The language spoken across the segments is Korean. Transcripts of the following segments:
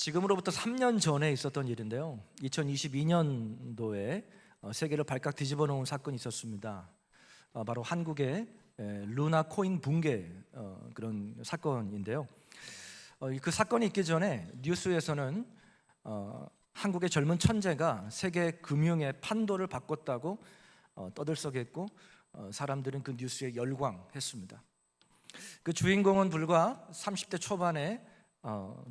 지금으로부터 3년 전에 있었던 일인데요. 2022년도에 세계를 발칵 뒤집어 놓은 사건이 있었습니다. 바로 한국의 루나 코인 붕괴 그런 사건인데요. 그 사건이 있기 전에 뉴스에서는 한국의 젊은 천재가 세계 금융의 판도를 바꿨다고 떠들썩했고 사람들은 그 뉴스에 열광했습니다. 그 주인공은 불과 30대 초반의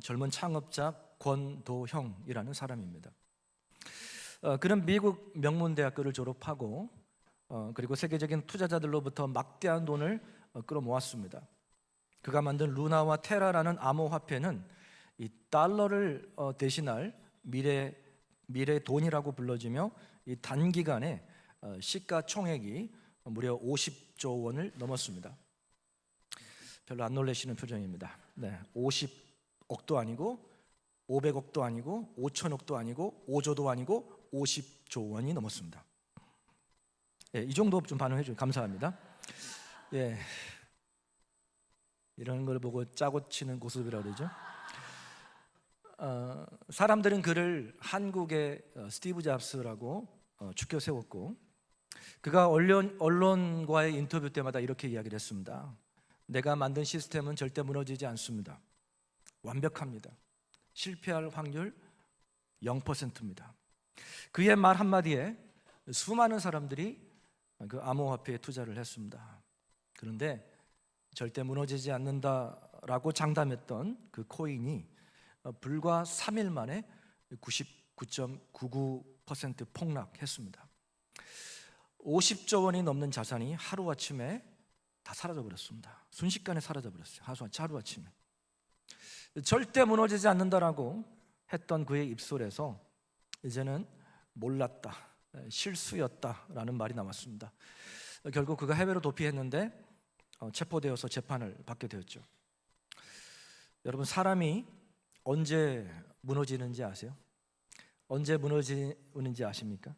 젊은 창업자 권도형이라는 사람입니다. 그는 미국 명문대학교를 졸업하고 그리고 세계적인 투자자들로부터 막대한 돈을 끌어모았습니다. 그가 만든 루나와 테라라는 암호화폐는 이 달러를 대신할 미래 돈이라고 불러지며 이 단기간에 시가총액이 무려 50조 원을 넘었습니다. 별로 안 놀라시는 표정입니다. 50억도 아니고 500억도 아니고 5천억도 아니고 5조도 아니고 50조 원이 넘었습니다. 이 정도 좀 반응해 주세요. 감사합니다. 이런 걸 보고 짜고 치는 고수비라고 그러죠. 사람들은 그를 한국의 스티브 잡스라고 추켜 세웠고, 그가 언론과의 인터뷰 때마다 이렇게 이야기를 했습니다. 내가 만든 시스템은 절대 무너지지 않습니다. 완벽합니다. 실패할 확률 0%입니다. 그의 말 한마디에 수많은 사람들이 그 암호화폐에 투자를 했습니다. 그런데 절대 무너지지 않는다라고 장담했던 그 코인이 불과 3일 만에 99.99% 폭락했습니다. 50조 원이 넘는 자산이 하루아침에 다 사라져버렸습니다. 순식간에 사라져버렸어요. 하루아침에. 절대 무너지지 않는다라고 했던 그의 입술에서 이제는 몰랐다, 실수였다라는 말이 나왔습니다. 결국 그가 해외로 도피했는데 체포되어서 재판을 받게 되었죠. 여러분, 사람이 언제 무너지는지 아세요? 언제 무너지는지 아십니까?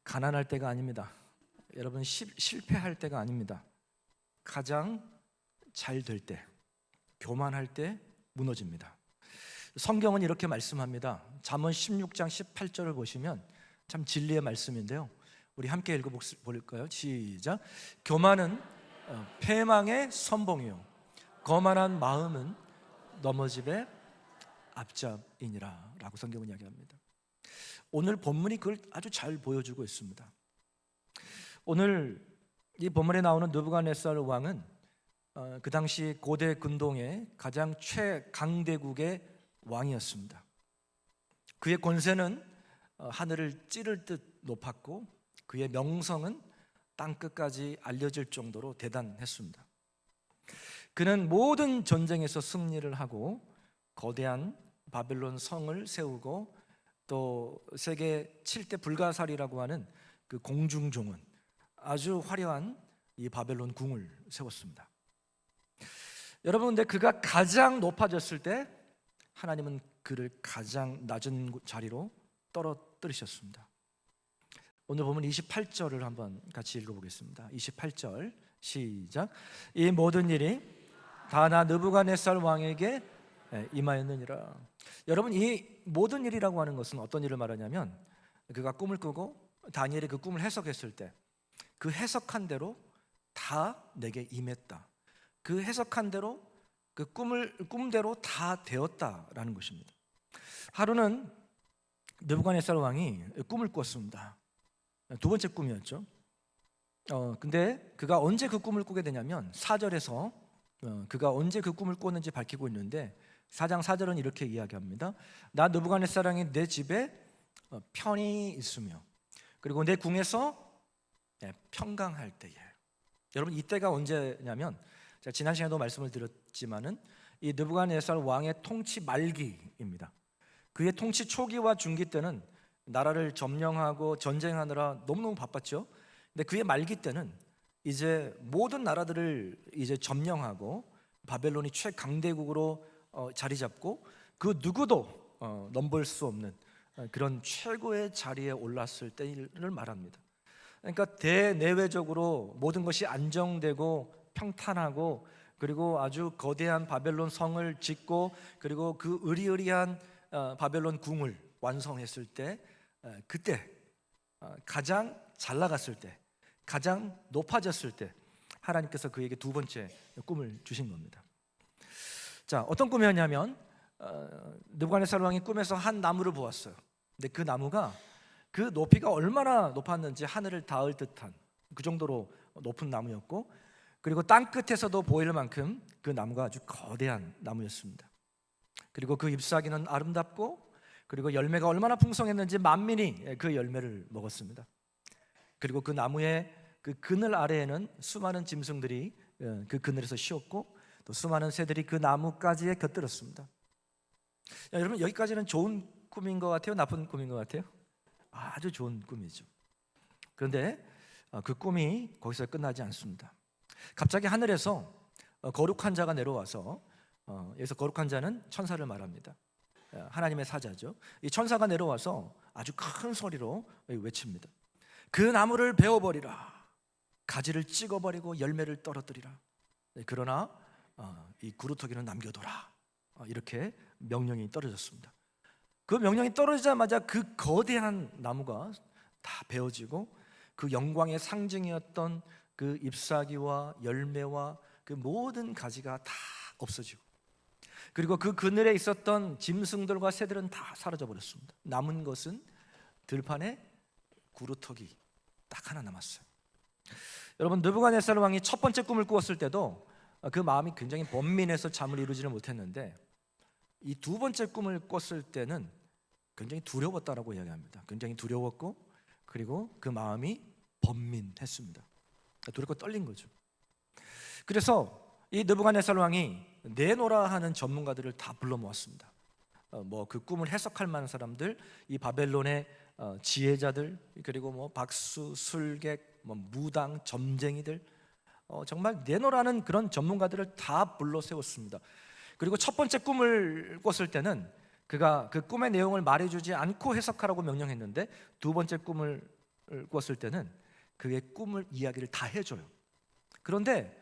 가난할 때가 아닙니다. 여러분, 실패할 때가 아닙니다. 가장 잘 될 때, 교만할 때 무너집니다. 성경은 이렇게 말씀합니다. 잠언 16장 18절을 보시면 참 진리의 말씀인데요. 우리 함께 읽어볼까요? 시작. 교만은 패망의 선봉이요 거만한 마음은 넘어짐의 앞잡이니라 라고 성경은 이야기합니다. 오늘 본문이 그걸 아주 잘 보여주고 있습니다. 오늘 이 본문에 나오는 느부갓네살 왕은 그 당시 고대 근동의 가장 최강대국의 왕이었습니다. 그의 권세는 하늘을 찌를 듯 높았고 그의 명성은 땅끝까지 알려질 정도로 대단했습니다. 그는 모든 전쟁에서 승리를 하고 거대한 바벨론 성을 세우고 또 세계 7대 불가사리라고 하는 그 공중종은 아주 화려한 이 바벨론 궁을 세웠습니다. 여러분, 근데 그가 가장 높아졌을 때 하나님은 그를 가장 낮은 자리로 떨어뜨리셨습니다. 오늘 보면 28절을 한번 같이 읽어보겠습니다. 28절 시작. 이 모든 일이 다 나 느부갓네살 왕에게 임하였느니라. 여러분, 이 모든 일이라고 하는 것은 어떤 일을 말하냐면 그가 꿈을 꾸고 다니엘이 그 꿈을 해석했을 때 그 해석한 대로 다 내게 임했다. 그 해석한 대로 그 꿈대로 다 되었다라는 것입니다. 하루는 느부갓네살 왕이 꿈을 꿨습니다. 두 번째 꿈이었죠. 근데 그가 언제 그 꿈을 꾸게 되냐면 4절에서 그가 언제 그 꿈을 꿨는지 밝히고 있는데 4장 4절은 이렇게 이야기합니다. 나 느부갓네살왕이 내 집에 편히 있으며 그리고 내 궁에서 평강할 때에. 여러분, 이때가 언제냐면 제가 지난 시간에도 말씀을 드렸지만은 이 느부갓네살 왕의 통치 말기입니다. 그의 통치 초기와 중기 때는 나라를 점령하고 전쟁하느라 너무너무 바빴죠. 근데 그의 말기 때는 이제 모든 나라들을 이제 점령하고 바벨론이 최강대국으로 자리 잡고 그 누구도 넘볼 수 없는 그런 최고의 자리에 올랐을 때를 말합니다. 그러니까 대내외적으로 모든 것이 안정되고 평탄하고 그리고 아주 거대한 바벨론 성을 짓고 그리고 그 으리으리한 바벨론 궁을 완성했을 때, 그때 가장 잘 나갔을 때, 가장 높아졌을 때 하나님께서 그에게 두 번째 꿈을 주신 겁니다. 자, 어떤 꿈이었냐면 느부갓네살 왕이 꿈에서 한 나무를 보았어요. 근데 그 나무가 그 높이가 얼마나 높았는지 하늘을 닿을 듯한 그 정도로 높은 나무였고, 그리고 땅 끝에서도 보일 만큼 그 나무가 아주 거대한 나무였습니다. 그리고 그 잎사귀는 아름답고, 그리고 열매가 얼마나 풍성했는지 만민이 그 열매를 먹었습니다. 그리고 그 나무의 그 그늘 아래에는 수많은 짐승들이 그 그늘에서 쉬었고, 또 수많은 새들이 그 나무가지에 곁들였습니다. 여러분, 여기까지는 좋은 꿈인 것 같아요? 나쁜 꿈인 것 같아요? 아주 좋은 꿈이죠. 그런데 그 꿈이 거기서 끝나지 않습니다. 갑자기 하늘에서 거룩한 자가 내려와서, 여기서 거룩한 자는 천사를 말합니다. 하나님의 사자죠. 이 천사가 내려와서 아주 큰 소리로 외칩니다. 그 나무를 베어버리라. 가지를 찍어버리고 열매를 떨어뜨리라. 그러나 이 구루터기는 남겨둬라. 이렇게 명령이 떨어졌습니다. 그 명령이 떨어지자마자 그 거대한 나무가 다 베어지고, 그 영광의 상징이었던 그 잎사귀와 열매와 그 모든 가지가 다 없어지고, 그리고 그 그늘에 있었던 짐승들과 새들은 다 사라져 버렸습니다. 남은 것은 들판에 구루터기 딱 하나 남았어요. 여러분, 느부갓네살 왕이 첫 번째 꿈을 꾸었을 때도 그 마음이 굉장히 번민해서 잠을 이루지를 못했는데, 이 두 번째 꿈을 꿨을 때는 굉장히 두려웠다라고 이야기합니다. 굉장히 두려웠고, 그리고 그 마음이 번민했습니다. 두렵고 떨린 거죠. 그래서 이 느부갓네살 왕이 내노라 하는 전문가들을 다 불러 모았습니다. 그 꿈을 해석할 만한 사람들, 이 바벨론의 지혜자들, 그리고 박수, 술객, 무당, 점쟁이들, 정말 내노라는 그런 전문가들을 다 불러 세웠습니다. 그리고 첫 번째 꿈을 꿨을 때는 그가 그 꿈의 내용을 말해주지 않고 해석하라고 명령했는데, 두 번째 꿈을 꿨을 때는 그의 꿈을 이야기를 다 해줘요. 그런데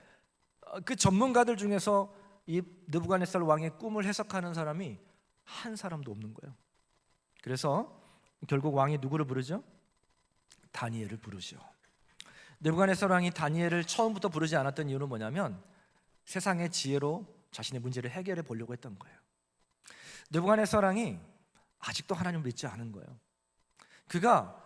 그 전문가들 중에서 이 느부갓네살 왕의 꿈을 해석하는 사람이 한 사람도 없는 거예요. 그래서 결국 왕이 누구를 부르죠? 다니엘을 부르죠. 느부갓네살 왕이 다니엘을 처음부터 부르지 않았던 이유는 뭐냐면, 세상의 지혜로 자신의 문제를 해결해 보려고 했던 거예요. 느부갓네살 왕이 아직도 하나님을 믿지 않은 거예요. 그가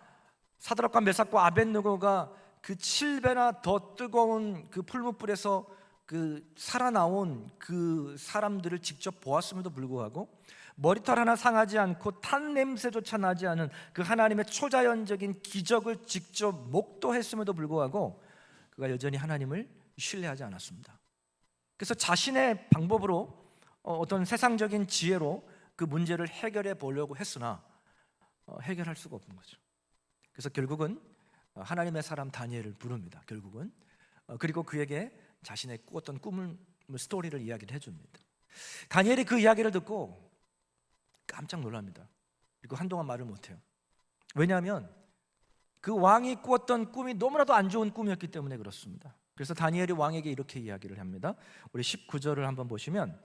사드락과 메삭과 아벳느고가 그 7배나 더 뜨거운 그 풀무불에서 그 살아나온 그 사람들을 직접 보았음에도 불구하고, 머리털 하나 상하지 않고 탄 냄새조차 나지 않은 그 하나님의 초자연적인 기적을 직접 목도했음에도 불구하고 그가 여전히 하나님을 신뢰하지 않았습니다. 그래서 자신의 방법으로 어떤 세상적인 지혜로 그 문제를 해결해 보려고 했으나 해결할 수가 없는 거죠. 그래서 결국은 하나님의 사람 다니엘을 부릅니다. 결국은 그리고 그에게 자신의 꾸었던 꿈을, 스토리를 이야기를 해줍니다. 다니엘이 그 이야기를 듣고 깜짝 놀랍니다. 그리고 한동안 말을 못해요. 왜냐하면 그 왕이 꾸었던 꿈이 너무나도 안 좋은 꿈이었기 때문에 그렇습니다. 그래서 다니엘이 왕에게 이렇게 이야기를 합니다. 우리 19절을 한번 보시면,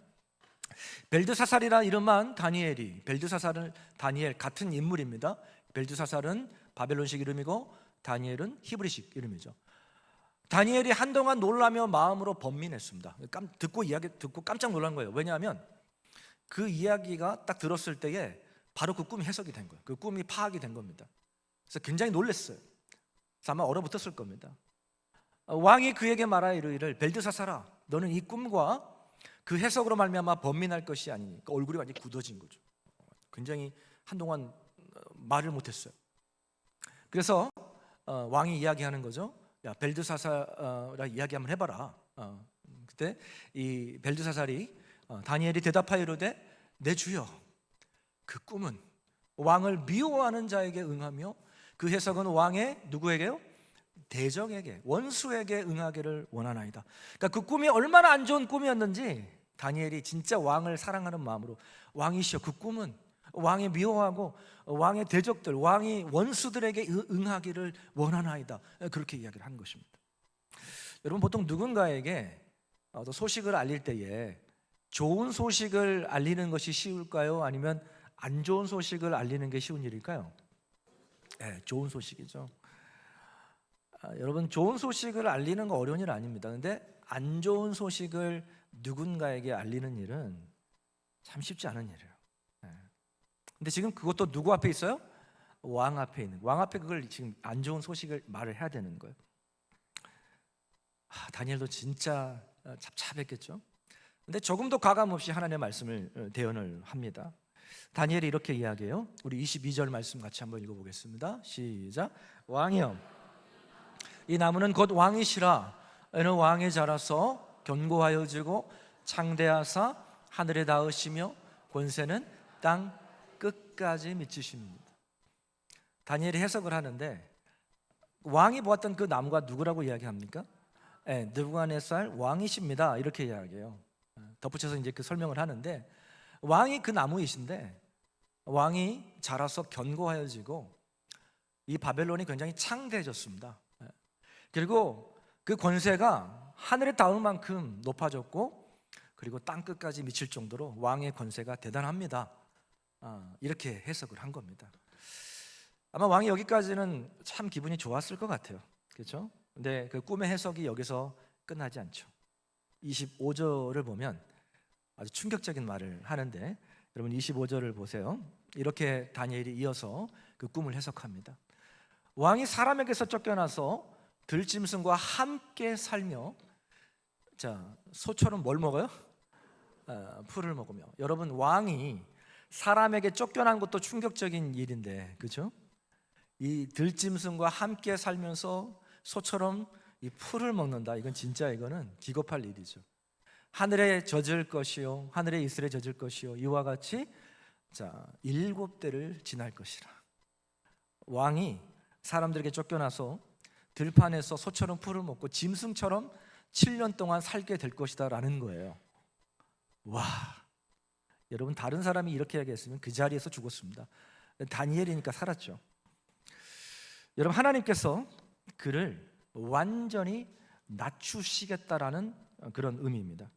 벨드사살이라 이름한 다니엘이, 벨드사살은 다니엘 같은 인물입니다. 벨드사살은 바벨론식 이름이고 다니엘은 히브리식 이름이죠. 다니엘이 한동안 놀라며 마음으로 번민했습니다. 듣고 깜짝 놀란 거예요. 왜냐하면 그 이야기가 딱 들었을 때에 바로 그 꿈이 해석이 된 거예요. 그 꿈이 파악이 된 겁니다. 그래서 굉장히 놀랐어요. 그래서 아마 얼어붙었을 겁니다. 왕이 그에게 말하여 이르기를, 벨드사살아, 너는 이 꿈과 그 해석으로 말미암아 번민할 것이 아니니까. 얼굴이 완전히 굳어진 거죠. 굉장히 한동안 말을 못했어요. 그래서 왕이 이야기하는 거죠. 야, 벨드사살아 이야기 한번 해봐라. 그때 이 벨드사살이 다니엘이 대답하여 이르되, 내 주여, 그 꿈은 왕을 미워하는 자에게 응하며 그 해석은 왕의 누구에게요? 대적에게, 원수에게 응하기를 원하나이다. 그러니까 그 꿈이 얼마나 안 좋은 꿈이었는지 다니엘이 진짜 왕을 사랑하는 마음으로, 왕이시여, 그 꿈은 왕이 미워하고 왕의 대적들, 왕이 원수들에게 응하기를 원하나이다. 그렇게 이야기를 하는 것입니다. 여러분, 보통 누군가에게 또 소식을 알릴 때에 좋은 소식을 알리는 것이 쉬울까요? 아니면 안 좋은 소식을 알리는 게 쉬운 일일까요? 네, 좋은 소식이죠. 여러분, 좋은 소식을 알리는 거 어려운 일 아닙니다. 근데 안 좋은 소식을 누군가에게 알리는 일은 참 쉽지 않은 일이에요. 근데 지금 그것도 누구 앞에 있어요? 왕 앞에 있는, 왕 앞에 그걸 지금 안 좋은 소식을 말을 해야 되는 거예요. 다니엘도 진짜 잡잡했겠죠. 근데 조금도 가감 없이 하나님의 말씀을 대언을 합니다. 다니엘이 이렇게 이야기해요. 우리 22절 말씀 같이 한번 읽어보겠습니다. 시작. 왕이여, 이 나무는 곧 왕이시라. 이는 왕이 자라서 견고하여지고 창대하사 하늘에 닿으시며 권세는 땅 끝까지 미치십니다. 다니엘이 해석을 하는데, 왕이 보았던 그 나무가 누구라고 이야기합니까? 느부갓네살 왕이십니다, 이렇게 이야기해요. 덧붙여서 이제 그 설명을 하는데, 왕이 그 나무이신데 왕이 자라서 견고하여지고 이 바벨론이 굉장히 창대해졌습니다. 그리고 그 권세가 하늘에 닿을 만큼 높아졌고, 그리고 땅 끝까지 미칠 정도로 왕의 권세가 대단합니다. 이렇게 해석을 한 겁니다. 아마 왕이 여기까지는 참 기분이 좋았을 것 같아요. 그렇죠? 근데 그 꿈의 해석이 여기서 끝나지 않죠. 25절을 보면 아주 충격적인 말을 하는데, 여러분 25절을 보세요. 이렇게 다니엘이 이어서 그 꿈을 해석합니다. 왕이 사람에게서 쫓겨나서 들짐승과 함께 살며, 자, 소처럼 뭘 먹어요? 풀을 먹으며. 여러분, 왕이 사람에게 쫓겨난 것도 충격적인 일인데, 그렇죠? 이 들짐승과 함께 살면서 소처럼 이 풀을 먹는다. 이건 진짜, 이거는 기겁할 일이죠. 하늘에 젖을 것이요, 하늘에 이슬에 젖을 것이요, 이와 같이 7대를 지날 것이라. 왕이 사람들에게 쫓겨나서 들판에서 소처럼 풀을 먹고 짐승처럼 7년 동안 살게 될 것이다 라는 거예요. 와, 여러분, 다른 사람이 이렇게 이야기했으면 그 자리에서 죽었습니다. 다니엘이니까 살았죠. 여러분, 하나님께서 그를 완전히 낮추시겠다라는 그런 의미입니다.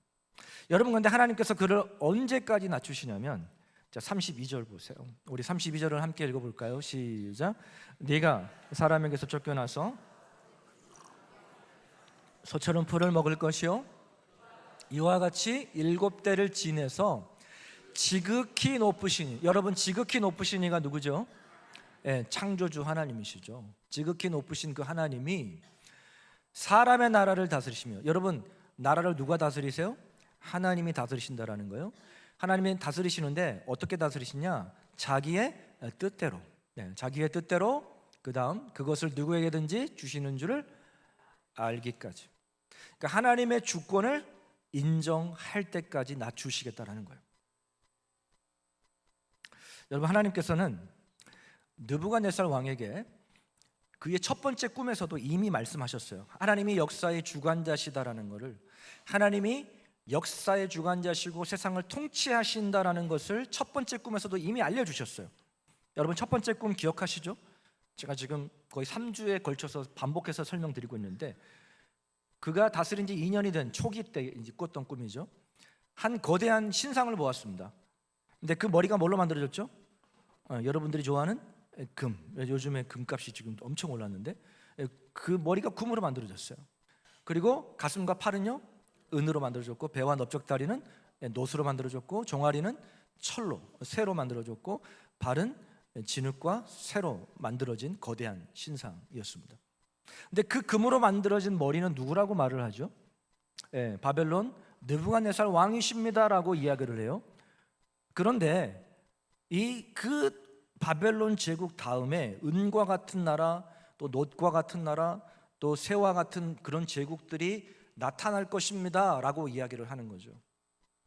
여러분, 그런데 하나님께서 그를 언제까지 낮추시냐면, 자, 32절 보세요. 우리 32절을 함께 읽어볼까요? 시작. 네가 사람에게서 쫓겨나서 소처럼 풀을 먹을 것이요, 이와 같이 7대를 지내서 지극히 높으시니. 여러분, 지극히 높으신 이가 누구죠? 창조주 하나님이시죠. 지극히 높으신 그 하나님이 사람의 나라를 다스리시며, 여러분, 나라를 누가 다스리세요? 하나님이 다스리신다라는 거예요. 하나님이 다스리시는데 어떻게 다스리시냐? 자기의 뜻대로. 자기의 뜻대로, 그 다음 그것을 누구에게든지 주시는 줄을 알기까지. 그러니까 하나님의 주권을 인정할 때까지 낮추시겠다라는 거예요. 여러분, 하나님께서는 느부갓네살 왕에게 그의 첫 번째 꿈에서도 이미 말씀하셨어요. 하나님이 역사의 주관자시다라는 것을, 하나님이 역사의 주관자시고 세상을 통치하신다라는 것을 첫 번째 꿈에서도 이미 알려주셨어요. 여러분, 첫 번째 꿈 기억하시죠? 제가 지금 거의 3주에 걸쳐서 반복해서 설명드리고 있는데, 그가 다스린 지 2년이 된 초기 때 이제 꿨던 꿈이죠. 한 거대한 신상을 보았습니다. 근데 그 머리가 뭘로 만들어졌죠? 여러분들이 좋아하는 금. 요즘에 금값이 지금 엄청 올랐는데, 그 머리가 금으로 만들어졌어요. 그리고 가슴과 팔은요, 은으로 만들어졌고, 배와 넓적다리는 노수로 만들어졌고, 종아리는 철로, 쇠로 만들어졌고, 발은 진흙과 쇠로 만들어진 거대한 신상이었습니다. 근데 그 금으로 만들어진 머리는 누구라고 말을 하죠? 바벨론 느부갓네살 왕이십니다라고 이야기를 해요. 그런데 그 바벨론 제국 다음에 은과 같은 나라, 또 놋과 같은 나라, 또 쇠와 같은 그런 제국들이 나타날 것입니다 라고 이야기를 하는 거죠.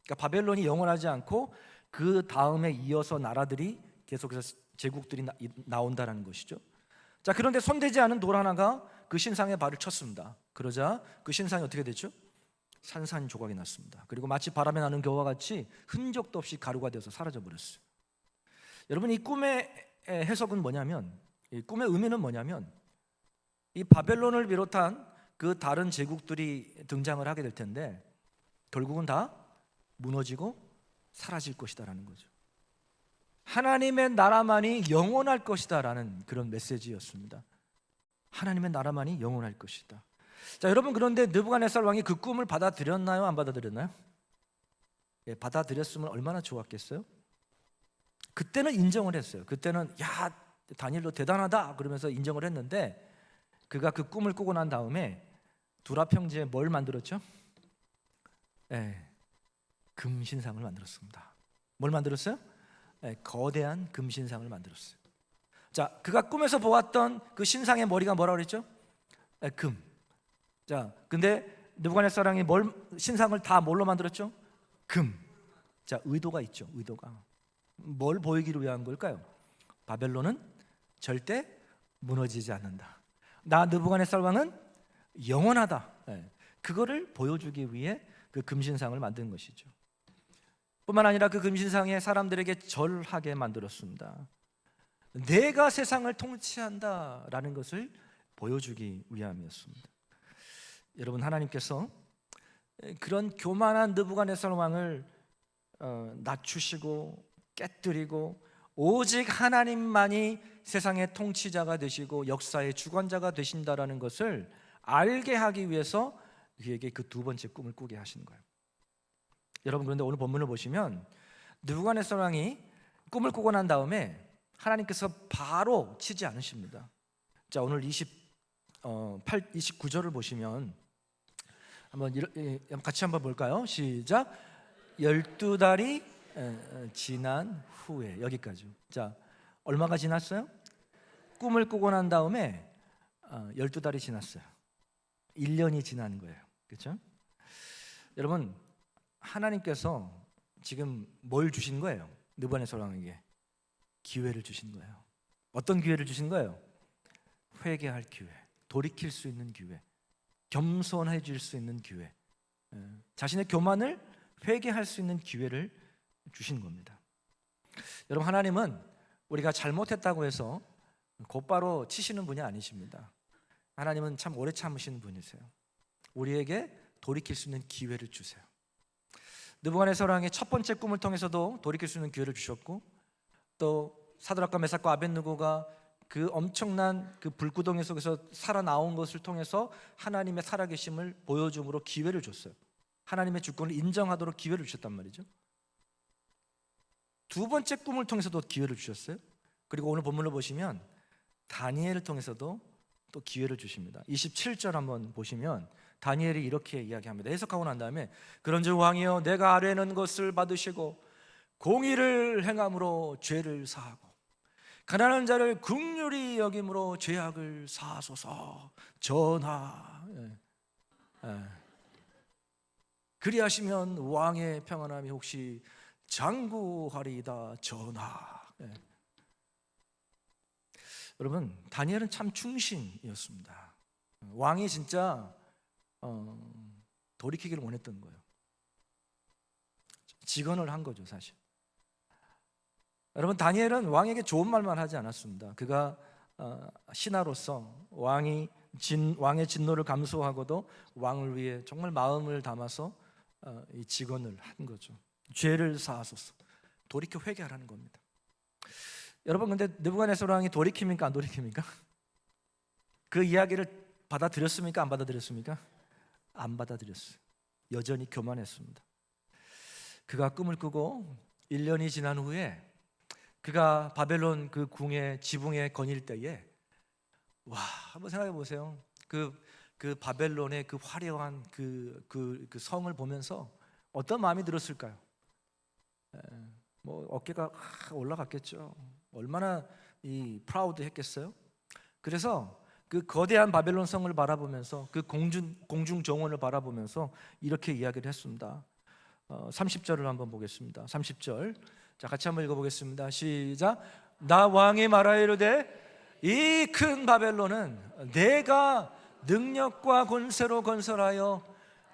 그러니까 바벨론이 영원하지 않고 그 다음에 이어서 나라들이 계속해서 제국들이 나온다는 것이죠. 자, 그런데 손대지 않은 돌 하나가 그 신상에 발을 쳤습니다. 그러자 그 신상이 어떻게 됐죠? 산산조각이 났습니다. 그리고 마치 바람에 나는 겨와 같이 흔적도 없이 가루가 되어서 사라져 버렸어요. 여러분, 이 꿈의 해석은 뭐냐면, 이 꿈의 의미는 뭐냐면, 이 바벨론을 비롯한 그 다른 제국들이 등장을 하게 될 텐데, 결국은 다 무너지고 사라질 것이다라는 거죠. 하나님의 나라만이 영원할 것이다라는 그런 메시지였습니다. 하나님의 나라만이 영원할 것이다. 자, 여러분, 그런데 느부갓네살 왕이 그 꿈을 받아들였나요? 안 받아들였나요? 예, 받아들였으면 얼마나 좋았겠어요? 그때는 인정을 했어요. 그때는 야, 다니엘도 대단하다 그러면서 인정을 했는데, 그가 그 꿈을 꾸고 난 다음에 두라평지에 뭘 만들었죠? 예, 금신상을 만들었습니다. 뭘 만들었어요? 예, 거대한 금신상을 만들었어요. 자, 그가 꿈에서 보았던 그 신상의 머리가 뭐라고 그랬죠? 예, 금. 자, 근데 느부갓네살 왕이 신상을 다 뭘로 만들었죠? 금. 자, 의도가 있죠. 의도가 뭘 보이기를 위한 걸까요? 바벨론은 절대 무너지지 않는다. 나 느부갓네살 왕은 영원하다. 예, 그거를 보여주기 위해 그 금신상을 만든 것이죠. 뿐만 아니라 그 금신상에 사람들에게 절하게 만들었습니다. 내가 세상을 통치한다라는 것을 보여주기 위함이었습니다. 여러분, 하나님께서 그런 교만한 느부갓네살 왕을 낮추시고 깨뜨리고 오직 하나님만이 세상의 통치자가 되시고 역사의 주관자가 되신다라는 것을 알게 하기 위해서 그에게 그 두 번째 꿈을 꾸게 하신 거예요. 여러분, 그런데 오늘 본문을 보시면 느부갓네살 왕이 꿈을 꾸고 난 다음에 하나님께서 바로 치지 않으십니다. 자, 오늘 29절을 보시면 같이 한번 볼까요? 시작. 12달이 지난 후에, 여기까지. 자, 얼마가 지났어요? 꿈을 꾸고 난 다음에 12달이 지났어요. 1년이 지난 거예요. 그렇죠? 여러분, 하나님께서 지금 뭘 주신 거예요? 느부갓네살 왕에게 기회를 주신 거예요. 어떤 기회를 주신 거예요? 회개할 기회, 돌이킬 수 있는 기회, 겸손해질 수 있는 기회, 자신의 교만을 회개할 수 있는 기회를 주신 겁니다. 여러분, 하나님은 우리가 잘못했다고 해서 곧바로 치시는 분이 아니십니다. 하나님은 참 오래 참으시는 분이세요. 우리에게 돌이킬 수 있는 기회를 주세요. 느부갓네살 왕의 첫 번째 꿈을 통해서도 돌이킬 수 있는 기회를 주셨고, 또 사드락과 메삭과 아벳느고가 그 엄청난 그 불구덩이 속에서 살아나온 것을 통해서 하나님의 살아계심을 보여줌으로 기회를 줬어요. 하나님의 주권을 인정하도록 기회를 주셨단 말이죠. 두 번째 꿈을 통해서도 기회를 주셨어요. 그리고 오늘 본문을 보시면 다니엘을 통해서도 또 기회를 주십니다. 27절 한번 보시면 다니엘이 이렇게 이야기합니다. 해석하고 난 다음에 그런즉 왕이여, 내가 아뢰는 것을 받으시고 공의를 행함으로 죄를 사하고 가난한 자를 긍휼히 여김으로 죄악을 사하소서. 전하, 그리하시면 왕의 평안함이 혹시 장구하리이다. 전하. 여러분, 다니엘은 참 충신이었습니다. 왕이 진짜 돌이키기를 원했던 거예요. 직언을 한 거죠, 사실. 여러분, 다니엘은 왕에게 좋은 말만 하지 않았습니다. 그가 신하로서 왕의 진노를 감수하고도 왕을 위해 정말 마음을 담아서 이 직언을 한 거죠. 죄를 사하소서. 돌이켜 회개하라는 겁니다. 여러분, 근데 느부갓네살 왕이 돌이킵니까, 안 돌이킵니까? 그 이야기를 받아들였습니까, 안 받아들였습니까? 안 받아들였어요. 여전히 교만했습니다. 그가 꿈을 꾸고 1년이 지난 후에 그가 바벨론 그 궁의 지붕에 거닐 때에, 와, 한번 생각해 보세요. 그 바벨론의 그 화려한 그 성을 보면서 어떤 마음이 들었을까요? 뭐 어깨가 올라갔겠죠. 얼마나 프라우드했겠어요. 그래서 그 거대한 바벨론 성을 바라보면서 그 공중 정원을 바라보면서 이렇게 이야기를 했습니다. 30절을 한번 보겠습니다. 30절, 자, 같이 한번 읽어보겠습니다. 시작. 나 왕이 말하이르되 이 큰 바벨론은 내가 능력과 권세로 건설하여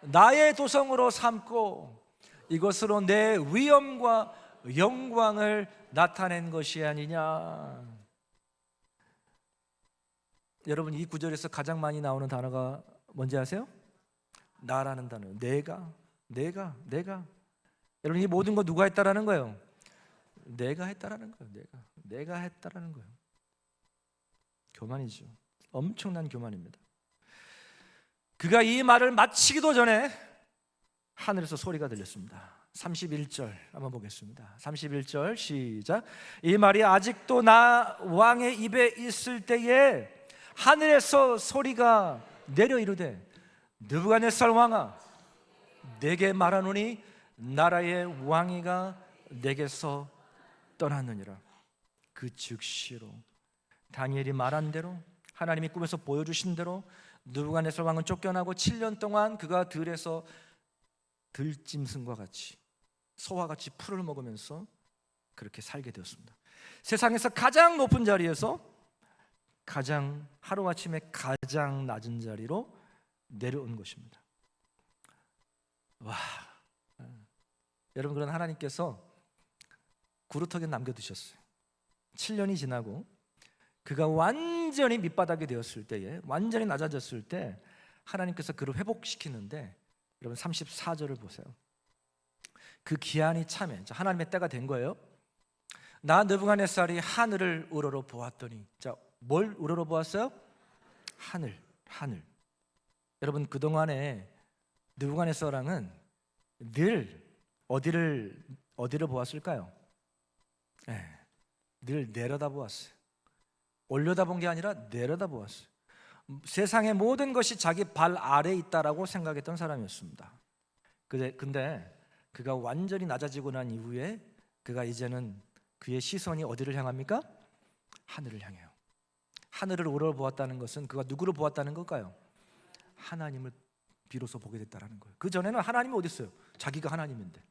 나의 도성으로 삼고 이것으로 내 위엄과 영광을 나타낸 것이 아니냐. 여러분, 이 구절에서 가장 많이 나오는 단어가 뭔지 아세요? 나라는 단어. 내가. 내가. 여러분, 이 모든 거 누가 했다라는 거예요? 내가 했다라는 거예요. 내가 했다라는 거예요. 교만이죠. 엄청난 교만입니다. 그가 이 말을 마치기도 전에 하늘에서 소리가 들렸습니다. 31절 한번 보겠습니다. 31절 시작. 이 말이 아직도 나 왕의 입에 있을 때에 하늘에서 소리가 내려 이르되 느부갓네살 왕아, 내게 말하노니 나라의 왕위가 내게서 떠났느니라. 그 즉시로 다니엘이 말한 대로, 하나님이 꿈에서 보여주신 대로 느부갓네살 왕은 쫓겨나고 7년 동안 그가 들에서 들짐승과 같이, 소와 같이 풀을 먹으면서 그렇게 살게 되었습니다. 세상에서 가장 높은 자리에서 하루아침에 가장 낮은 자리로 내려온 것입니다. 와, 여러분, 그런 하나님께서 구루터기에 남겨두셨어요. 7년이 지나고 그가 완전히 밑바닥이 되었을 때에, 완전히 낮아졌을 때 하나님께서 그를 회복시키는데, 여러분 34절을 보세요. 그 기한이 참에 하나님의 때가 된 거예요. 나 느부갓네살이 하늘을 우러러 보았더니, 자, 뭘 우러러 보았어요? 하늘. 여러분, 그동안에 느부갓네살 왕은 늘 어디를 보았을까요? 늘 내려다보았어요. 올려다본 게 아니라 내려다보았어요. 세상의 모든 것이 자기 발 아래에 있다라고 생각했던 사람이었습니다. 근데 그가 완전히 낮아지고 난 이후에 그가 이제는 그의 시선이 어디를 향합니까? 하늘을 향해요. 하늘을 우러러보았다는 것은 그가 누구를 보았다는 걸까요? 하나님을 비로소 보게 됐다는 거예요. 그 전에는 하나님이 어디 있어요? 자기가 하나님인데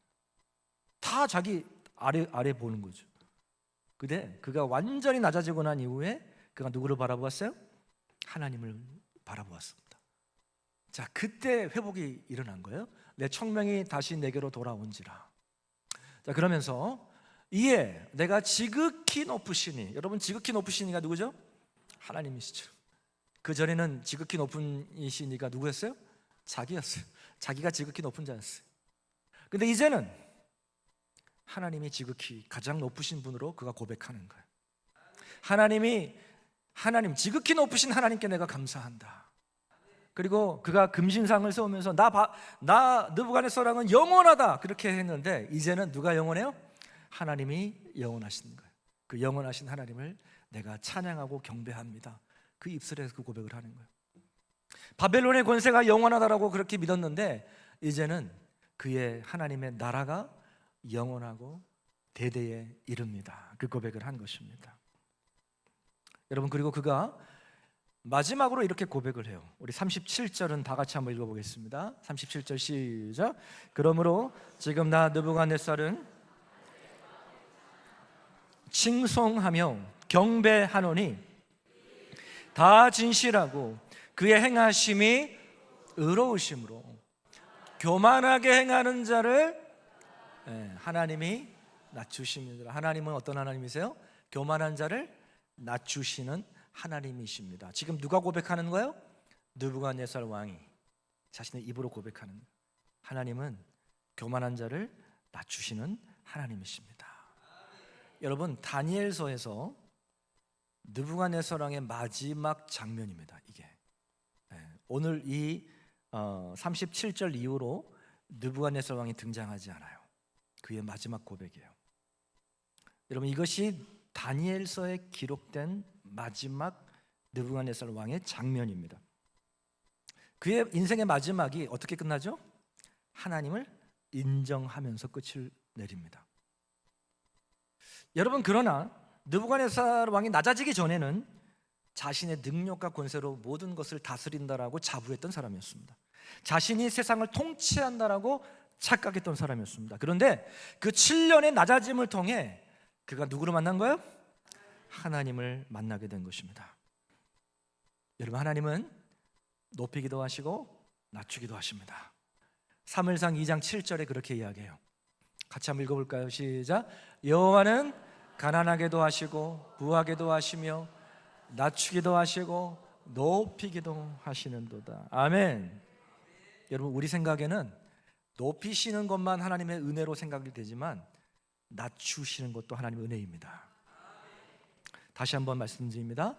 다 자기 아래 보는 거죠. 근데 그가 완전히 낮아지고 난 이후에 그가 누구를 바라보았어요? 하나님을 바라보았습니다. 자, 그때 회복이 일어난 거예요. 내 청명이 다시 내게로 돌아온지라. 자, 그러면서 이에 내가 지극히 높으시니, 여러분 지극히 높으시니가 누구죠? 하나님이시죠. 그 전에는 지극히 높은 이시니가 누구였어요? 자기였어요. 자기가 지극히 높은 자였어요. 근데 이제는 하나님이 지극히 가장 높으신 분으로 그가 고백하는 거예요. 하나님 지극히 높으신 하나님께 내가 감사한다. 그리고 그가 금신상을 세우면서 나 느부갓네살 왕은 영원하다 그렇게 했는데, 이제는 누가 영원해요? 하나님이 영원하신 거예요. 그 영원하신 하나님을 내가 찬양하고 경배합니다. 그 입술에서 그 고백을 하는 거예요. 바벨론의 권세가 영원하다라고 그렇게 믿었는데, 이제는 그의 하나님의 나라가 영원하고 대대에 이릅니다. 그 고백을 한 것입니다. 여러분, 그리고 그가 마지막으로 이렇게 고백을 해요. 우리 37절은 다 같이 한번 읽어보겠습니다. 37절 시작. 그러므로 지금 나 느부갓네살은 칭송하며 경배하노니 다 진실하고 그의 행하심이 의로우심으로 교만하게 행하는 자를 하나님이 낮추십니다. 하나님은 어떤 하나님이세요? 교만한 자를 낮추시는 하나님이십니다. 지금 누가 고백하는 거예요? 느부갓네살 왕이 자신의 입으로 고백하는 거예요. 하나님은 교만한 자를 낮추시는 하나님이십니다. 여러분, 다니엘서에서 느부갓네살 왕의 마지막 장면입니다. 이게 오늘 이 37절 이후로 느부갓네살 왕이 등장하지 않아요. 그의 마지막 고백이에요. 여러분, 이것이 다니엘서에 기록된 마지막 느부갓네살 왕의 장면입니다. 그의 인생의 마지막이 어떻게 끝나죠? 하나님을 인정하면서 끝을 내립니다. 여러분, 그러나 느부갓네살 왕이 낮아지기 전에는 자신의 능력과 권세로 모든 것을 다스린다라고 자부했던 사람이었습니다. 자신이 세상을 통치한다라고 착각했던 사람이었습니다. 그런데 그 7년의 낮아짐을 통해 그가 누구를 만난 거예요? 하나님을 만나게 된 것입니다. 여러분, 하나님은 높이기도 하시고 낮추기도 하십니다. 사무엘상 2장 7절에 그렇게 이야기해요. 같이 한번 읽어볼까요? 시작. 여호와는 가난하게도 하시고 부하게도 하시며 낮추기도 하시고 높이기도 하시는도다. 아멘. 여러분, 우리 생각에는 높이시는 것만 하나님의 은혜로 생각이 되지만 낮추시는 것도 하나님의 은혜입니다. 다시 한번 말씀드립니다.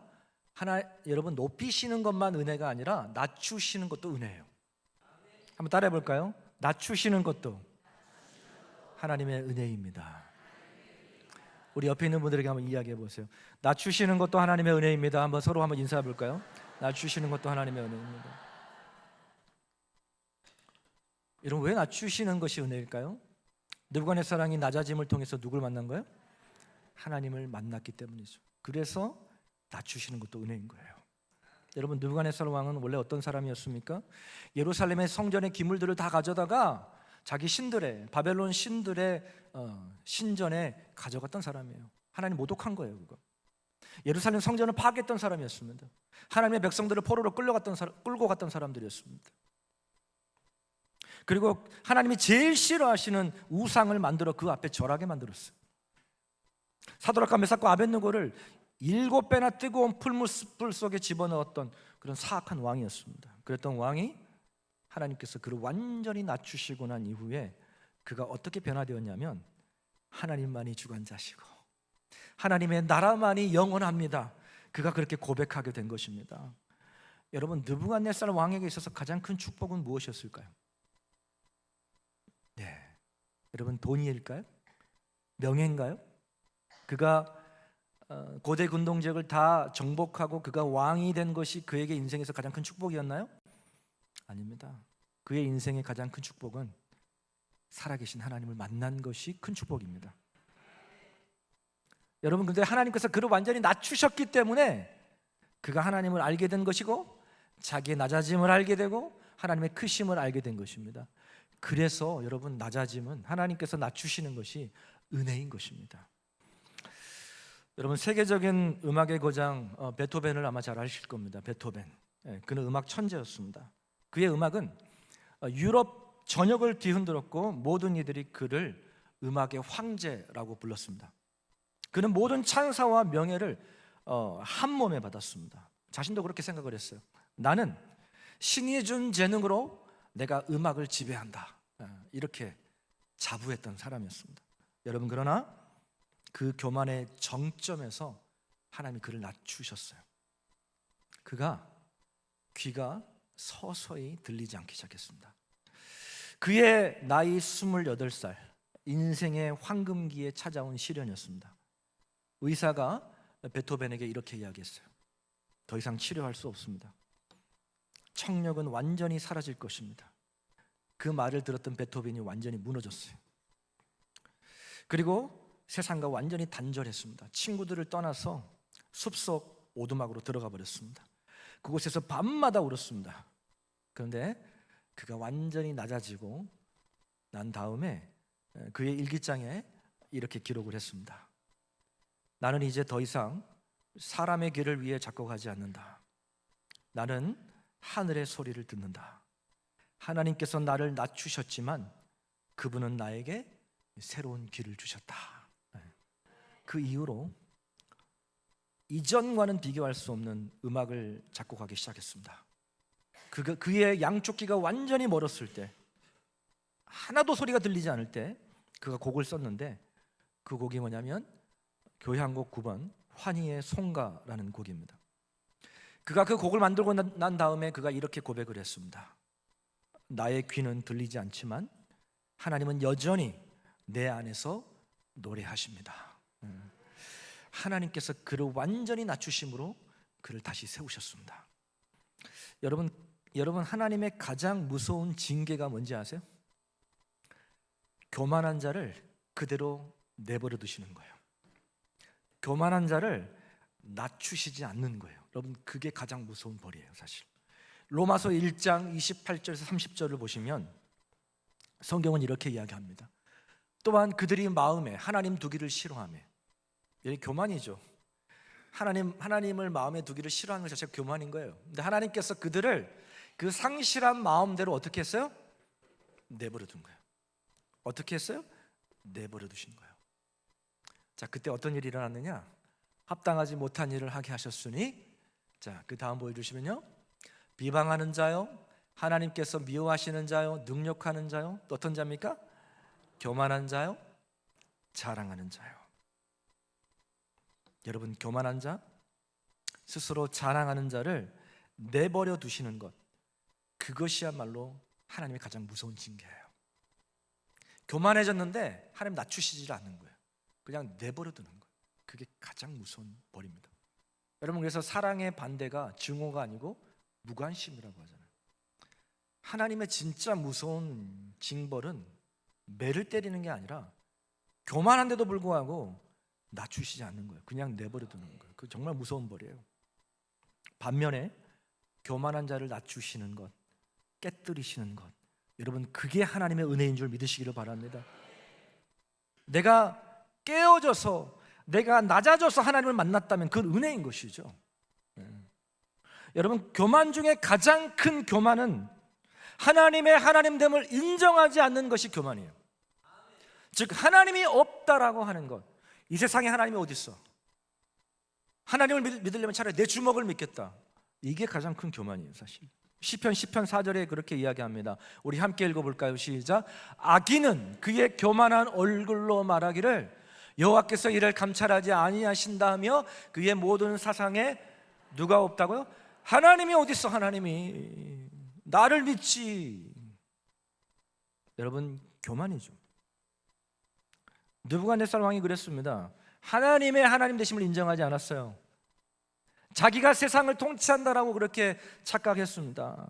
여러분, 높이시는 것만 은혜가 아니라 낮추시는 것도 은혜예요. 한번 따라해 볼까요? 낮추시는 것도 하나님의 은혜입니다. 우리 옆에 있는 분들에게 한번 이야기해 보세요. 낮추시는 것도 하나님의 은혜입니다. 한번 서로 한번 인사해 볼까요? 낮추시는 것도 하나님의 은혜입니다. 여러분, 왜 낮추시는 것이 은혜일까요? 느부갓네살왕이 낮아짐을 통해서 누굴 만난 거예요? 하나님을 만났기 때문이죠. 그래서 낮추시는 것도 은혜인 거예요. 여러분, 느부갓네살 왕은 원래 어떤 사람이었습니까? 예루살렘의 성전의 기물들을 다 가져다가 자기 신들의, 바벨론 신들의 신전에 가져갔던 사람이에요. 하나님 모독한 거예요. 그거 예루살렘 성전을 파괴했던 사람이었습니다. 하나님의 백성들을 포로로 끌고 갔던 사람들이었습니다. 그리고 하나님이 제일 싫어하시는 우상을 만들어 그 앞에 절하게 만들었어요. 사드락과 메삭과 아벳느고를 7배나 뜨거운 풀무불 속에 집어넣었던 그런 사악한 왕이었습니다. 그랬던 왕이 하나님께서 그를 완전히 낮추시고 난 이후에 그가 어떻게 변화되었냐면 하나님만이 주관자시고 하나님의 나라만이 영원합니다. 그가 그렇게 고백하게 된 것입니다. 여러분, 느부갓네살 왕에게 있어서 가장 큰 축복은 무엇이었을까요? 네, 여러분, 돈일까요? 명예인가요? 그가 고대 근동 지역을 다 정복하고 그가 왕이 된 것이 그에게 인생에서 가장 큰 축복이었나요? 아닙니다. 그의 인생의 가장 큰 축복은 살아계신 하나님을 만난 것이 큰 축복입니다. 여러분, 근데 하나님께서 그를 완전히 낮추셨기 때문에 그가 하나님을 알게 된 것이고 자기의 낮아짐을 알게 되고 하나님의 크심을 알게 된 것입니다. 그래서 여러분, 낮아짐은 하나님께서 낮추시는 것이 은혜인 것입니다. 여러분, 세계적인 음악의 고장 베토벤을 아마 잘 아실 겁니다. 베토벤, 그는 음악 천재였습니다. 그의 음악은 유럽 전역을 뒤흔들었고 모든 이들이 그를 음악의 황제라고 불렀습니다. 그는 모든 찬사와 명예를 한 몸에 받았습니다. 자신도 그렇게 생각을 했어요. 나는 신이 준 재능으로 내가 음악을 지배한다, 이렇게 자부했던 사람이었습니다. 여러분, 그러나 그 교만의 정점에서 하나님이 그를 낮추셨어요. 그가 귀가 서서히 들리지 않기 시작했습니다. 그의 나이 28살, 인생의 황금기에 찾아온 시련이었습니다. 의사가 베토벤에게 이렇게 이야기했어요. 더 이상 치료할 수 없습니다. 청력은 완전히 사라질 것입니다. 그 말을 들었던 베토벤이 완전히 무너졌어요. 그리고 세상과 완전히 단절했습니다. 친구들을 떠나서 숲속 오두막으로 들어가 버렸습니다. 그곳에서 밤마다 울었습니다. 그런데 그가 완전히 낮아지고 난 다음에 그의 일기장에 이렇게 기록을 했습니다. 나는 이제 더 이상 사람의 길을 위해 작곡하지 않는다. 나는 하늘의 소리를 듣는다. 하나님께서 나를 낮추셨지만 그분은 나에게 새로운 길을 주셨다. 그 이후로 이전과는 비교할 수 없는 음악을 작곡하기 시작했습니다. 그의 양쪽 귀가 완전히 멀었을 때, 하나도 소리가 들리지 않을 때 그가 곡을 썼는데 그 곡이 뭐냐면 교향곡 9번 환희의 송가라는 곡입니다. 그가 그 곡을 만들고 난 다음에 그가 이렇게 고백을 했습니다. 나의 귀는 들리지 않지만 하나님은 여전히 내 안에서 노래하십니다. 하나님께서 그를 완전히 낮추심으로 그를 다시 세우셨습니다. 여러분, 하나님의 가장 무서운 징계가 뭔지 아세요? 교만한 자를 그대로 내버려 두시는 거예요. 교만한 자를 낮추시지 않는 거예요. 여러분, 그게 가장 무서운 벌이에요, 사실. 로마서 1장 28절에서 30절을 보시면 성경은 이렇게 이야기합니다. 또한 그들이 마음에 하나님 두기를 싫어하며, 이게 교만이죠. 하나님을 마음에 두기를 싫어하는 것 자체가 교만인 거예요. 근데 하나님께서 그들을 그 상실한 마음대로 어떻게 했어요? 내버려 둔 거예요. 어떻게 했어요? 내버려 두신 거예요. 자, 그때 어떤 일이 일어났느냐? 합당하지 못한 일을 하게 하셨으니, 자, 그 다음 보여주시면요, 비방하는 자요, 하나님께서 미워하시는 자요, 능욕하는 자요, 또 어떤 자입니까? 교만한 자요, 자랑하는 자요. 여러분, 교만한 자, 스스로 자랑하는 자를 내버려 두시는 것, 그것이야말로 하나님의 가장 무서운 징계예요. 교만해졌는데 하나님 낮추시지 않는 거예요. 그냥 내버려 두는 거예요. 그게 가장 무서운 벌입니다. 여러분, 그래서 사랑의 반대가 증오가 아니고 무관심이라고 하잖아요. 하나님의 진짜 무서운 징벌은 매를 때리는 게 아니라 교만한데도 불구하고 낮추시지 않는 거예요. 그냥 내버려 두는 거예요. 그 정말 무서운 벌이에요. 반면에 교만한 자를 낮추시는 것, 깨뜨리시는 것, 여러분, 그게 하나님의 은혜인 줄 믿으시기를 바랍니다. 내가 깨어져서, 내가 낮아져서 하나님을 만났다면 그건 은혜인 것이죠. 여러분, 교만 중에 가장 큰 교만은 하나님의 하나님됨을 인정하지 않는 것이 교만이에요. 즉, 하나님이 없다라고 하는 것. 이 세상에 하나님이 어디 있어? 하나님을 믿으려면 차라리 내 주먹을 믿겠다. 이게 가장 큰 교만이에요, 사실. 시편 4절에 그렇게 이야기합니다. 우리 함께 읽어볼까요? 시작. 악인은 그의 교만한 얼굴로 말하기를 여호와께서 이를 감찰하지 아니하신다며 그의 모든 사상에 누가 없다고요? 하나님이 어디 있어? 하나님이 나를 믿지. 여러분, 교만이죠. 느부갓네살 왕이 그랬습니다. 하나님의 하나님 되심을 인정하지 않았어요. 자기가 세상을 통치한다라고 그렇게 착각했습니다.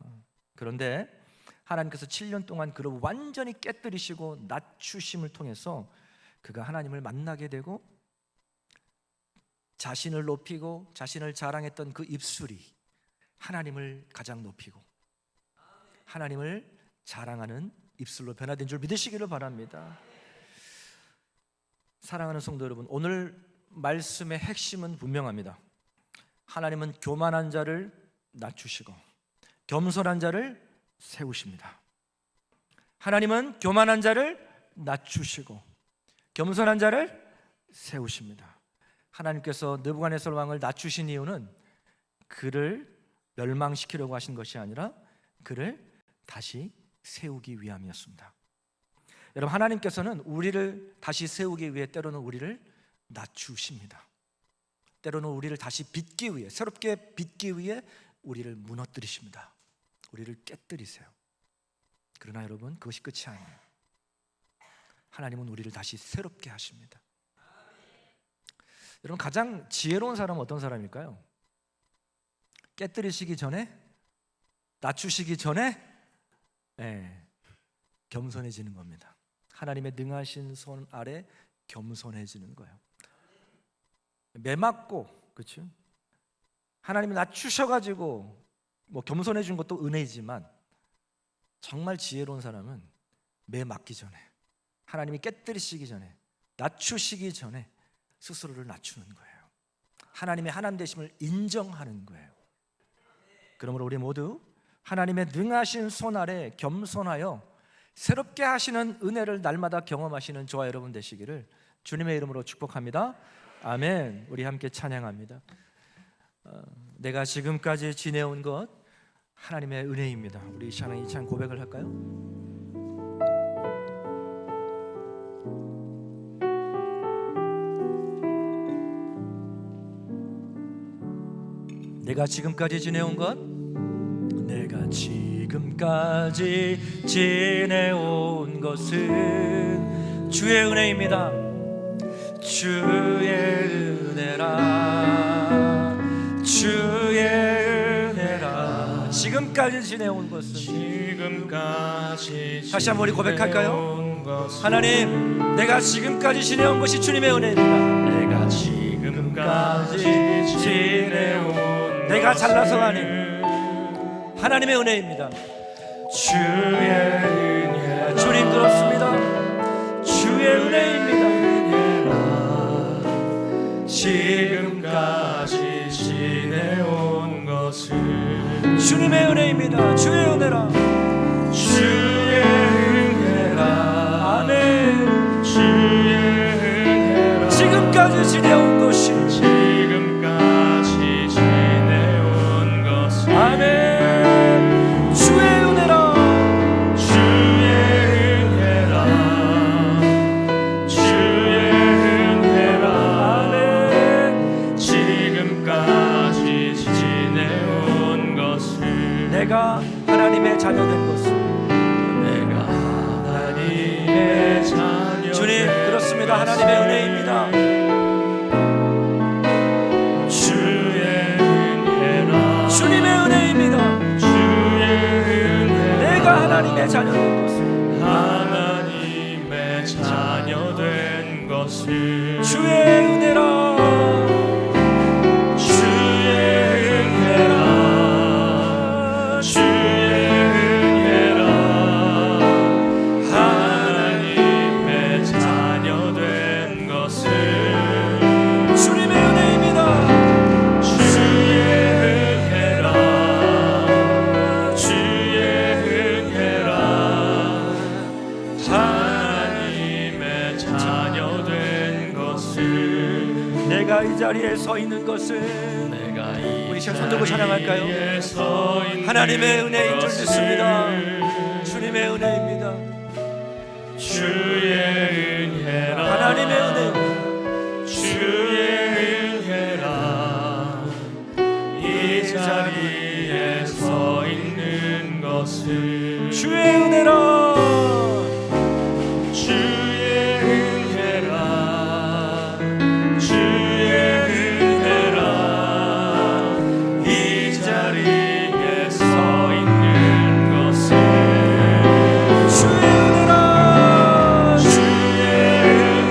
그런데 하나님께서 7년 동안 그를 완전히 깨뜨리시고 낮추심을 통해서 그가 하나님을 만나게 되고 자신을 높이고 자신을 자랑했던 그 입술이 하나님을 가장 높이고 하나님을 자랑하는 입술로 변화된 줄 믿으시기를 바랍니다. 사랑하는 성도 여러분, 오늘 말씀의 핵심은 분명합니다. 하나님은 교만한 자를 낮추시고 겸손한 자를 세우십니다. 하나님은 교만한 자를 낮추시고 겸손한 자를 세우십니다. 하나님께서 느부갓네살 왕을 낮추신 이유는 그를 멸망시키려고 하신 것이 아니라 그를 다시 세우기 위함이었습니다. 여러분, 하나님께서는 우리를 다시 세우기 위해 때로는 우리를 낮추십니다. 때로는 우리를 다시 빚기 위해, 새롭게 빚기 위해 우리를 무너뜨리십니다. 우리를 깨뜨리세요. 그러나 여러분, 그것이 끝이 아니에요. 하나님은 우리를 다시 새롭게 하십니다. 여러분, 가장 지혜로운 사람은 어떤 사람일까요? 깨뜨리시기 전에, 낮추시기 전에 겸손해지는 겁니다. 하나님의 능하신 손 아래 겸손해지는 거예요. 매맞고, 그렇죠? 하나님이 낮추셔가지고 뭐 겸손해 준 것도 은혜이지만 정말 지혜로운 사람은 매맞기 전에, 하나님이 깨뜨리시기 전에, 낮추시기 전에 스스로를 낮추는 거예요. 하나님의 하나님 되심을 인정하는 거예요. 그러므로 우리 모두 하나님의 능하신 손 아래 겸손하여 새롭게 하시는 은혜를 날마다 경험하시는 저와 여러분 되시기를 주님의 이름으로 축복합니다. 아멘. 우리 함께 찬양합니다. 내가 지금까지 지내온 것 하나님의 은혜입니다. 우리 이 찬양 고백을 할까요? 내가 지금까지 지내온 것, 내가 지금까지 지내온 것은 주의 은혜입니다. 주의 은혜라, 주의 은혜라. 지금까지 지내온 것은, 다시 한번 우리 고백할까요? 하나님, 내가 지금까지 지내온 것이 주님의 은혜입니다. 내가 지금까지 지내온 내가 잘나서가 아닌 하나님의 은혜입니다. 주의 은혜라. 주님 그렇습니다. 주의 은혜입니다. 지금까지 지내온 것은 주님의 은혜입니다. 주의 은혜라. 주의 은혜라. 아멘. 주의 은혜라. 지금까지 지내온 것이, 지금까지 지내온 것은 아멘. 주의 은혜라. 자녀된 것을. 내가 하나님의 자녀. 주님, 그렇습니다. 하나님의 은혜입니다. 주의 은혜라. 주님의 은혜입니다. 주의 은혜라. 내가 하나님의 자녀된 것을. 하나님의 자녀 된 것을. 주의 은혜라. 주의 은혜라. 주의 은혜라. 하나님의 자녀 된 것을. 주님의 은혜입니다. 주의 은혜라. 주의 은혜라. 하나님의 자녀 된 것을. 내가 이 자리에 서 있는 것은, 내가 우리 시간 손 들고 찬양할까요? 하나님의 은혜인 줄 믿습니다. 주님의 은혜입니다. 주의 은혜라. 하나님의 은혜. 주의 은혜라. 이 자리에 서 있는 것을. 주의 은혜라. 주의 은혜라. 주의 은혜라. 이 자리에 서 있는 것을. 주의 은혜라. 주의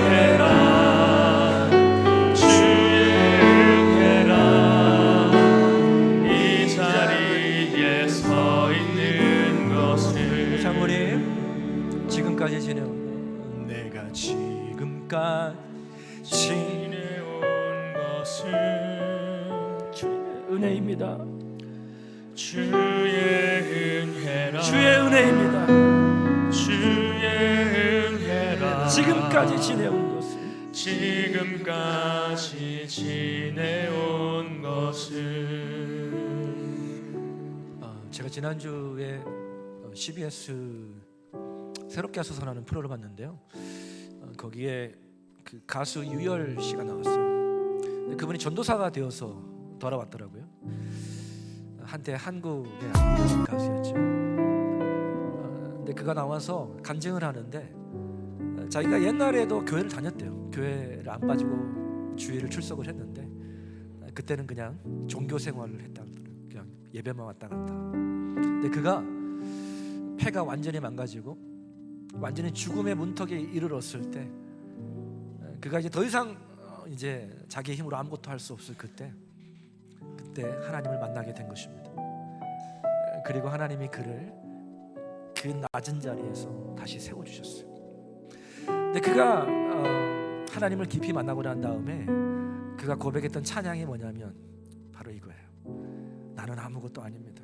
은혜라. 주의 은혜라. 이 자리에 서 있는 것을. 장모님, 지금까지 지내온 내가 지금까지 지내온 것을. 주님의 은혜입니다. 주의 은혜라. 주의 은혜입니다. 주의 은혜라. 지금까지 지내온 것을. 지금까지 지내온 것을. 제가 지난주에 CBS 새롭게 하소서라는 프로를 봤는데요. 거기에 그 가수 유열 씨가 나왔어요. 근데 그분이 전도사가 되어서 돌아왔더라고요. 한때 한국의 유명한 가수였죠. 근데 그가 나와서 간증을 하는데, 자기가 옛날에도 교회를 다녔대요. 교회를 안 빠지고 주일을 출석을 했는데, 그때는 그냥 종교 생활을 했다. 그냥 예배만 왔다 갔다. 근데 그가 폐가 완전히 망가지고 완전히 죽음의 문턱에 이르렀을 때, 그가 이제 더 이상 이제 자기 힘으로 아무것도 할 수 없을 그때 하나님을 만나게 된 것입니다. 그리고 하나님이 그를 그 낮은 자리에서 다시 세워주셨어요. 근데 그가 하나님을 깊이 만나고 난 다음에 그가 고백했던 찬양이 뭐냐면 바로 이거예요. 나는 아무것도 아닙니다.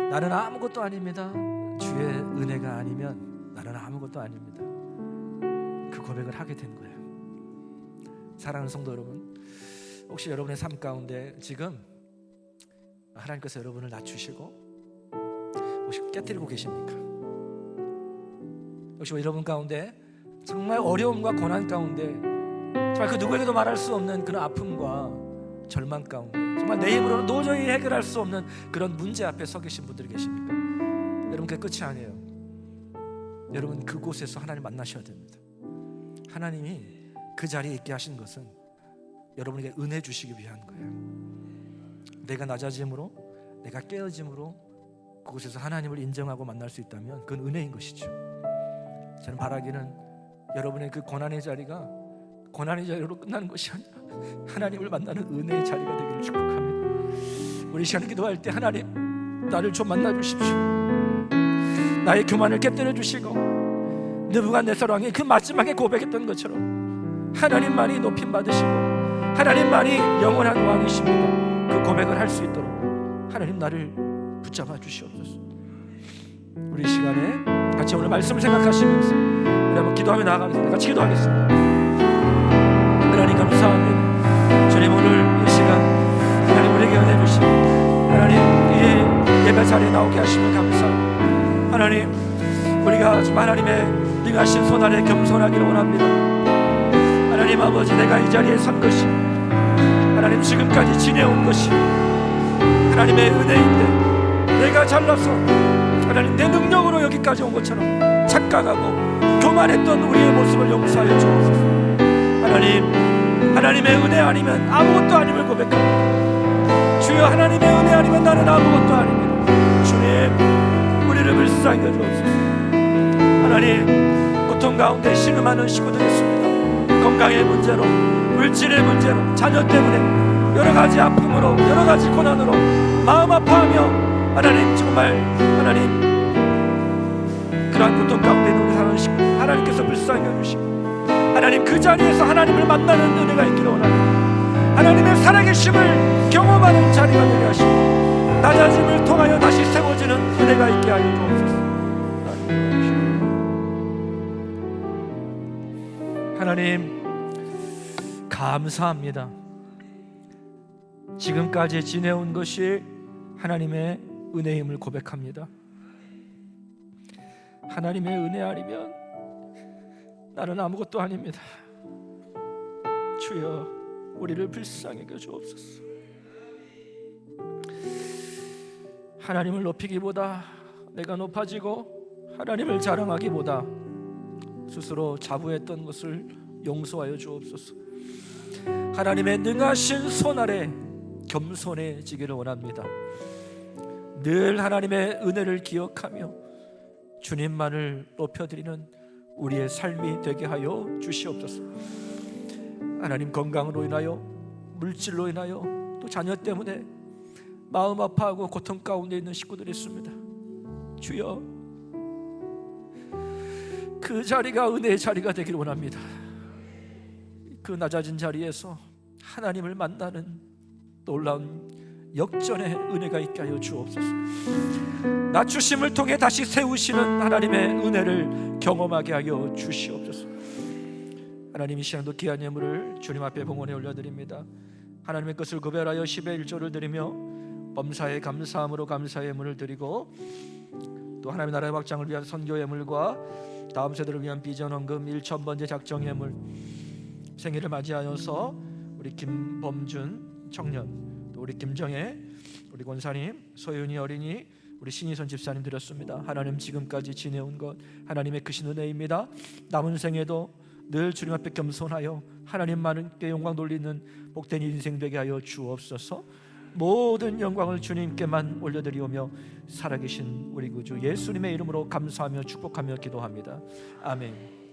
나는 아무것도 아닙니다. 주의 은혜가 아니면 나는 아무것도 아닙니다. 그 고백을 하게 된 거예요. 사랑하는 성도 여러분, 혹시 여러분의 삶 가운데 지금 하나님께서 여러분을 낮추시고 혹시 깨뜨리고 계십니까? 혹시 여러분 가운데 정말 어려움과 고난 가운데, 정말 그 누구에게도 말할 수 없는 그런 아픔과 절망 가운데, 정말 내 힘으로는 도저히 해결할 수 없는 그런 문제 앞에 서 계신 분들이 계십니까? 여러분, 그게 끝이 아니에요. 여러분, 그곳에서 하나님 만나셔야 됩니다. 하나님이 그 자리에 있게 하신 것은 여러분에게 은혜 주시기 위한 거예요. 내가 낮아짐으로, 내가 깨어짐으로 그곳에서 하나님을 인정하고 만날 수 있다면 그건 은혜인 것이죠. 저는 바라기는 여러분의 그 고난의 자리가 고난의 자리로 끝나는 것이 아니라 하나님을 만나는 은혜의 자리가 되기를 축복합니다. 우리 시간에 기도할 때, 하나님 나를 좀 만나주십시오. 나의 교만을 깨뜨려 주시고, 느부갓네살 왕이 그 마지막에 고백했던 것처럼 하나님만이 높임 받으시고 하나님만이 영원한 왕이십니다. 그 고백을 할 수 있도록 하나님 나를 붙잡아 주시옵소서. 우리 시간에 같이 오늘 말씀을 생각하시면서 우리 한번 기도하며 나아가겠습니다. 같이 기도하겠습니다. 하나님 감사합니다. 주님, 오늘 이 시간 하나님 우리에게 은혜 주시고 하나님 이 예배 자리에 나오게 하시면 감사합니다. 하나님, 우리가 정말 하나님의 능하신 손 아래 겸손하기를 원합니다. 하나님 아버지, 내가 이 자리에 선 것이 하나님 지금까지 지내온 것이 하나님의 은혜인데, 내가 잘나서 하나님 내 능력으로 여기까지 온 것처럼 착각하고 교만했던 우리의 모습을 용서하여 주옵소서. 하나님의 은혜 아니면 아무것도 아님을 고백합니다. 주여, 하나님의 은혜 아니면 나는 아무것도 아닙니다. 주님, 우리를 불쌍히 여주옵소서. 하나님, 고통 가운데 신음하는 식구들 있습니다. 건강의 문제로, 물질의 문제로, 자녀 때문에 여러 가지 아픔으로, 여러 가지 고난으로 마음 아파하며 정말 그러한 고통 가운데 있는 우리 사랑하는 식구 하나님께서 불쌍히 여주시고 하나님, 그 자리에서 하나님을 만나는 은혜가 있기를 원합니다. 하나님의 살아계심을 경험하는 자리가 되게 하시고 낮아짐을 통하여 다시 세워지는 은혜가 있게 하여 주옵소서. 하나님, 감사합니다. 지금까지 지내온 것이 하나님의 은혜임을 고백합니다. 하나님의 은혜 아니면 나는 아무것도 아닙니다. 주여, 우리를 불쌍히 여겨 주옵소서. 하나님을 높이기보다 내가 높아지고 하나님을 자랑하기보다 스스로 자부했던 것을 용서하여 주옵소서. 하나님의 능하신 손 아래 겸손해지기를 원합니다. 늘 하나님의 은혜를 기억하며 주님만을 높여드리는 우리의 삶이 되게 하여 주시옵소서. 하나님, 건강으로 인하여, 물질로 인하여, 또 자녀 때문에 마음 아파하고 고통 가운데 있는 식구들이 있습니다. 주여, 그 자리가 은혜의 자리가 되기를 원합니다. 그 낮아진 자리에서 하나님을 만나는 놀라운 역전의 은혜가 있게 하여 주옵소서. 낮추심을 통해 다시 세우시는 하나님의 은혜를 경험하게 하여 주시옵소서. 하나님, 이 시간도 귀한 예물을 주님 앞에 봉헌에 올려드립니다. 하나님의 것을 구별하여 10의 1조를 드리며 범사에 감사함으로 감사의 예물을 드리고, 또 하나님의 나라의 확장을 위한 선교 예물과 다음 세대를 위한 비전 헌금 1,000번째 작정 예물, 생일을 맞이하여서 우리 김범준 청년, 또 우리 김정혜, 우리 권사님, 소윤이 어린이, 우리 신희선 집사님 드렸습니다. 하나님, 지금까지 지내온 것 하나님의 크신 은혜입니다. 남은 생에도 늘 주님 앞에 겸손하여 하나님만께 영광 돌리는 복된 인생 되게 하여 주옵소서. 모든 영광을 주님께만 올려드리오며 살아계신 우리 구주 예수님의 이름으로 감사하며 축복하며 기도합니다. 아멘.